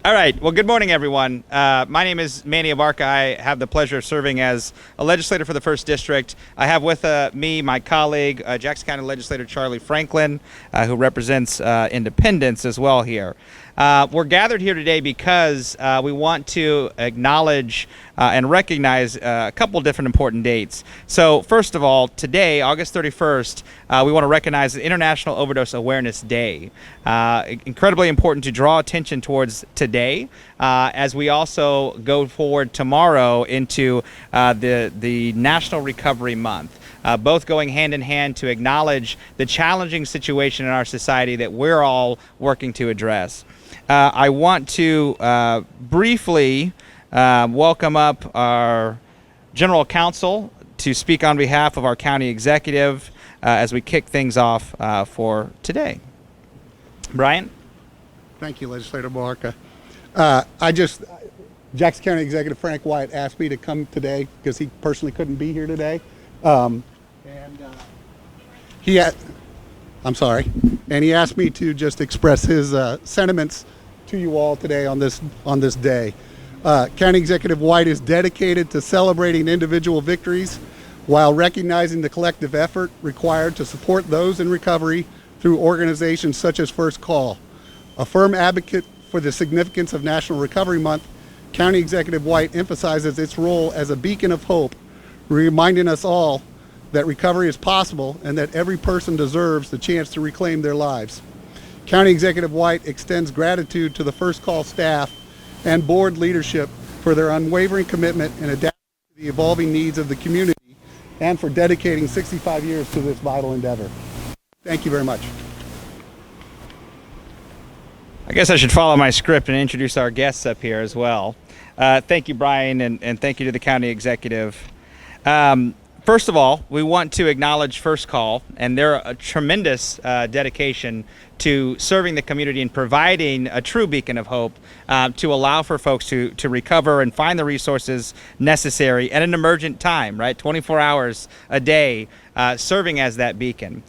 All right. Well, good morning, everyone. My name is Manny Abarca. I have the pleasure of serving as a legislator for the 1st District. I have with me my colleague, Jackson County Legislator Charlie Franklin, who represents Independence as well here. We're gathered here today because we want to acknowledge and recognize a couple different important dates. So first of all, today, August 31st, we want to recognize the International Overdose Awareness Day. Incredibly important to draw attention towards today as we also go forward tomorrow into the National Recovery Month. Both going hand in hand to acknowledge the challenging situation in our society that we're all working to address. I want to briefly welcome up our General Counsel to speak on behalf of our County Executive as we kick things off for today. Bryan? Thank you, Legislator Abarca. Jackson County Executive Frank White asked me to come today because he personally couldn't be here today. He asked me to just express his sentiments to you all today on this day. County Executive White is dedicated to celebrating individual victories while recognizing the collective effort required to support those in recovery through organizations such as First Call. A firm advocate for the significance of National Recovery Month, County Executive White emphasizes its role as a beacon of hope, reminding us all that recovery is possible and that every person deserves the chance to reclaim their lives. County Executive White extends gratitude to the First Call staff and board leadership for their unwavering commitment and adapting to the evolving needs of the community and for dedicating 65 years to this vital endeavor. Thank you very much. I guess I should follow my script and introduce our guests up here as well. Thank you, Bryan, and thank you to the County Executive. First of all, we want to acknowledge First Call and their tremendous dedication to serving the community and providing a true beacon of hope to allow for folks to recover and find the resources necessary at an emergent time, right? 24 hours a day, serving as that beacon.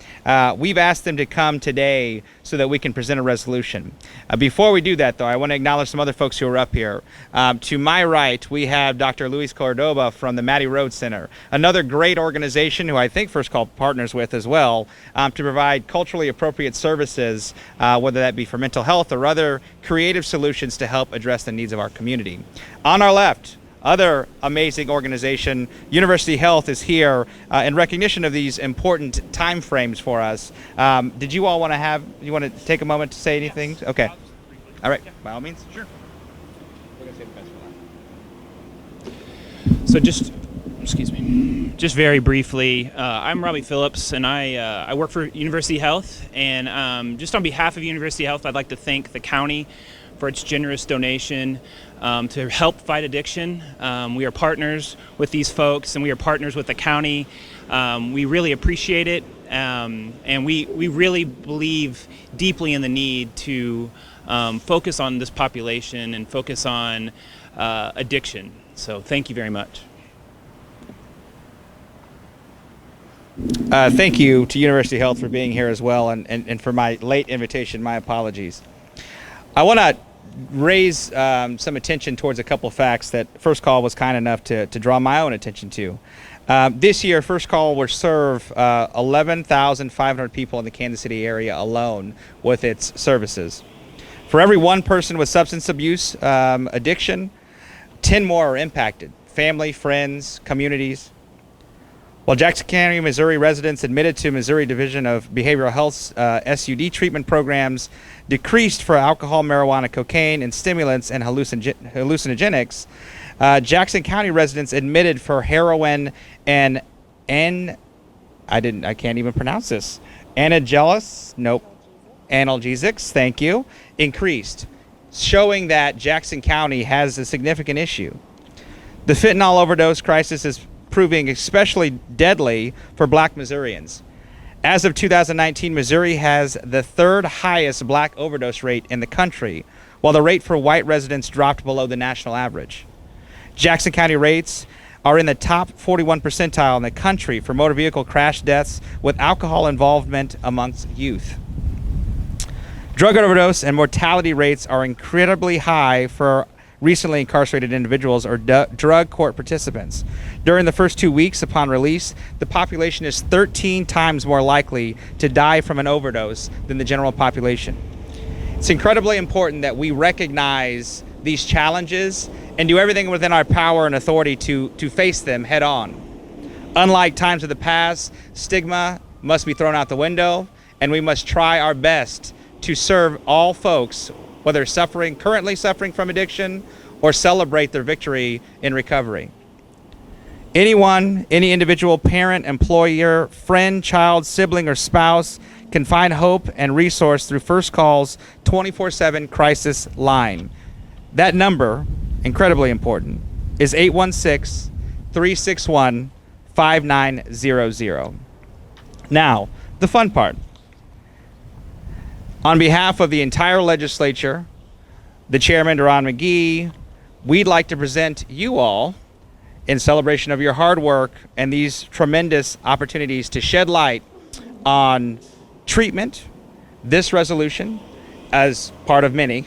We've asked them to come today so that we can present a resolution. Before we do that, though, I want to acknowledge some other folks who are up here. To my right, we have Dr. Luis Cordoba from the Matty Road Center, another great organization who I think First Call partners with as well to provide culturally appropriate services, whether that be for mental health or other creative solutions to help address the needs of our community. On our left, other amazing organization, University Health, is here in recognition of these important time frames for us. Did you all want to take a moment to say anything? Okay. All right. By all means. Sure. We're going to save the best for last. So just very briefly, I'm Robbie Phillips, and I work for University Health. And just on behalf of University Health, I'd like to thank the county for its generous donation to help fight addiction. We are partners with these folks, and we are partners with the county. We really appreciate it, and we really believe deeply in the need to focus on this population and focus on addiction. So thank you very much. Thank you to University Health for being here as well, and for my late invitation, my apologies. I want to raise some attention towards a couple facts that First Call was kind enough to draw my own attention to. This year, First Call will serve 11,500 people in the Kansas City area alone with its services. For every one person with substance abuse addiction, 10 more are impacted: family, friends, communities. While Jackson County, Missouri residents admitted to Missouri Division of Behavioral Health's SUD treatment programs decreased for alcohol, marijuana, cocaine, and stimulants and hallucinogenics, Jackson County residents admitted for heroin and I can't even pronounce this. Analgesics, thank you, increased, showing that Jackson County has a significant issue. The fentanyl overdose crisis is proving especially deadly for Black Missourians. As of 2019, Missouri has the third highest Black overdose rate in the country, while the rate for white residents dropped below the national average. Jackson County rates are in the top 41 percentile in the country for motor vehicle crash deaths with alcohol involvement amongst youth. Drug overdose and mortality rates are incredibly high for recently incarcerated individuals or drug court participants. During the first 2 weeks upon release, the population is 13 times more likely to die from an overdose than the general population. It's incredibly important that we recognize these challenges and do everything within our power and authority to face them head on. Unlike times of the past, stigma must be thrown out the window, and we must try our best to serve all folks, whether currently suffering from addiction, or celebrate their victory in recovery. Anyone, any individual, parent, employer, friend, child, sibling, or spouse can find hope and resource through First Call's 24/7 crisis line. That number, incredibly important, is 816-361-5900. Now, the fun part. On behalf of the entire legislature, the chairman, Duran McGee, we'd like to present you all, in celebration of your hard work and these tremendous opportunities to shed light on treatment, this resolution, as part of many,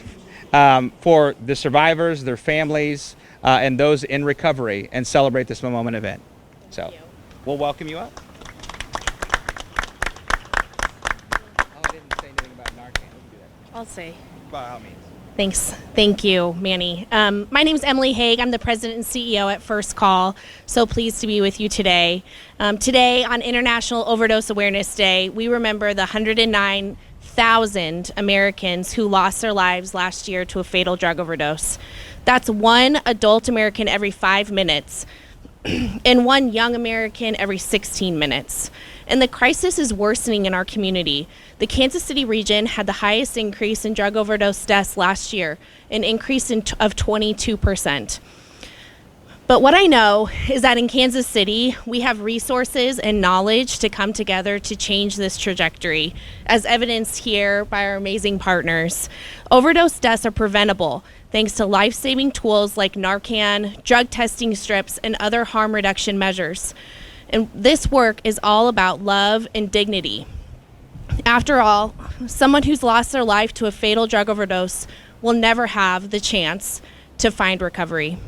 for the survivors, their families, and those in recovery, and celebrate this moment event. So, we'll welcome you up. I'll say. By all means. Thanks. Thank you, Manny. My name is Emily Haig. I'm the president and CEO at First Call. So pleased to be with you today. Today, on International Overdose Awareness Day, we remember the 109,000 Americans who lost their lives last year to a fatal drug overdose. That's one adult American every 5 minutes and one young American every 16 minutes. And the crisis is worsening in our community. The Kansas City region had the highest increase in drug overdose deaths last year, an increase of 22%. But what I know is that in Kansas City, we have resources and knowledge to come together to change this trajectory, as evidenced here by our amazing partners. Overdose deaths are preventable thanks to life-saving tools like Narcan, drug testing strips, and other harm reduction measures. And this work is all about love and dignity. After all, someone who's lost their life to a fatal drug overdose will never have the chance to find recovery.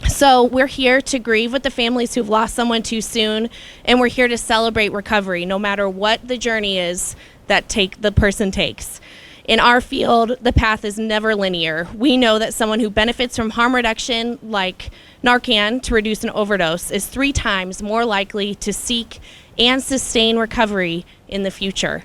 So we're here to grieve with the families who've lost someone too soon, and we're here to celebrate recovery, no matter what the journey is that the person takes. In our field, the path is never linear. We know that someone who benefits from harm reduction, like Narcan, to reduce an overdose, is 3 times more likely to seek and sustain recovery in the future.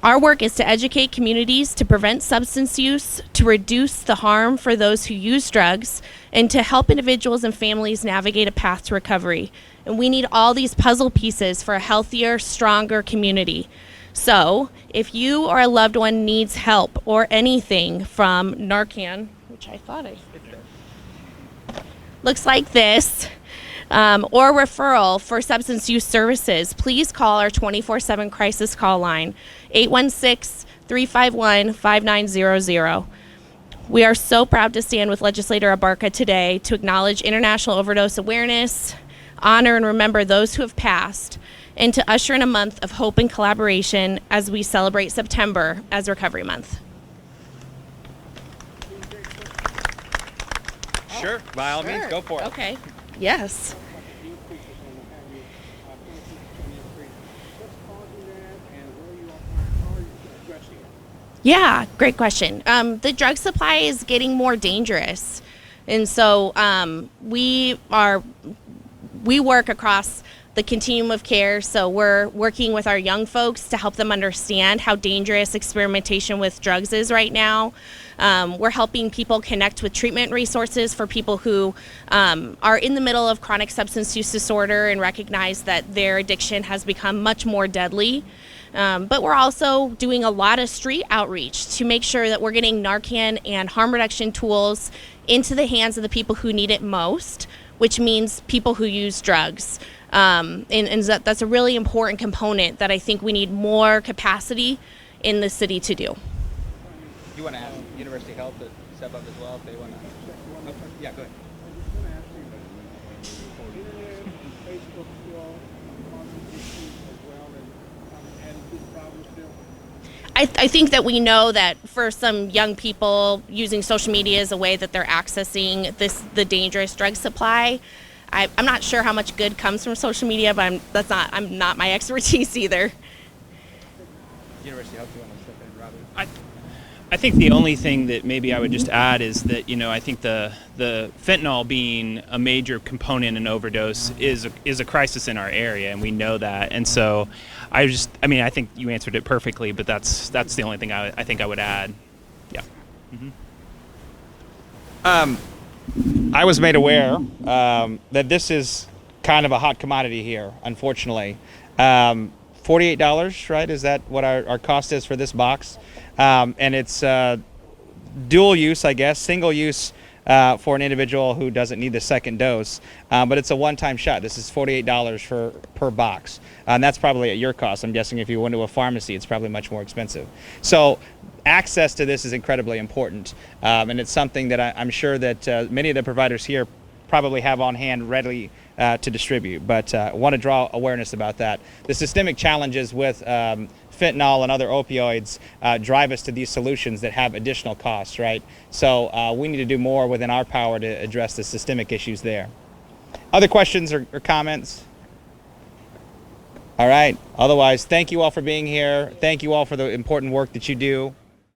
Our work is to educate communities to prevent substance use, to reduce the harm for those who use drugs, and to help individuals and families navigate a path to recovery. And we need all these puzzle pieces for a healthier, stronger community. So, if you or a loved one needs help or anything from Narcan, which I thought looks like this, or referral for substance use services, please call our 24/7 crisis call line, 816-351-5900. We are so proud to stand with Legislator Abarca today to acknowledge International Overdose Awareness, honor and remember those who have passed, and to usher in a month of hope and collaboration as we celebrate September as Recovery Month. Sure, by all means, go for it. Okay, yes. Yeah, great question. The drug supply is getting more dangerous. And so we work across the continuum of care. So we're working with our young folks to help them understand how dangerous experimentation with drugs is right now. We're helping people connect with treatment resources for people who are in the middle of chronic substance use disorder and recognize that their addiction has become much more deadly. But we're also doing a lot of street outreach to make sure that we're getting Narcan and harm reduction tools into the hands of the people who need it most, which means people who use drugs. And that's a really important component that I think we need more capacity in the city to do. Do you want to ask University Health to step up as well if they want to? Oh, yeah, go ahead. I think that we know that for some young people, using social media is a way that they're accessing the dangerous drug supply. I'm not sure how much good comes from social media, but I'm not my expertise either. University Health, you want to step in, Robert? I think the only thing that maybe I would just add is that, I think the fentanyl being a major component in overdose is a crisis in our area, and we know that. And so I think you answered it perfectly, but that's the only thing I think I would add. Yeah. I was made aware that this is kind of a hot commodity here, unfortunately. $48, right? Is that what our cost is for this box? And it's dual use, I guess, single use for an individual who doesn't need the second dose. But it's a one-time shot. This is $48 per box. And that's probably at your cost. I'm guessing if you went to a pharmacy, it's probably much more expensive. So access to this is incredibly important. And it's something that I'm sure that many of the providers here probably have on hand readily to distribute, but I want to draw awareness about that. The systemic challenges with fentanyl and other opioids drive us to these solutions that have additional costs, right? So we need to do more within our power to address the systemic issues there. Other questions or comments? All right. Otherwise, thank you all for being here. Thank you all for the important work that you do.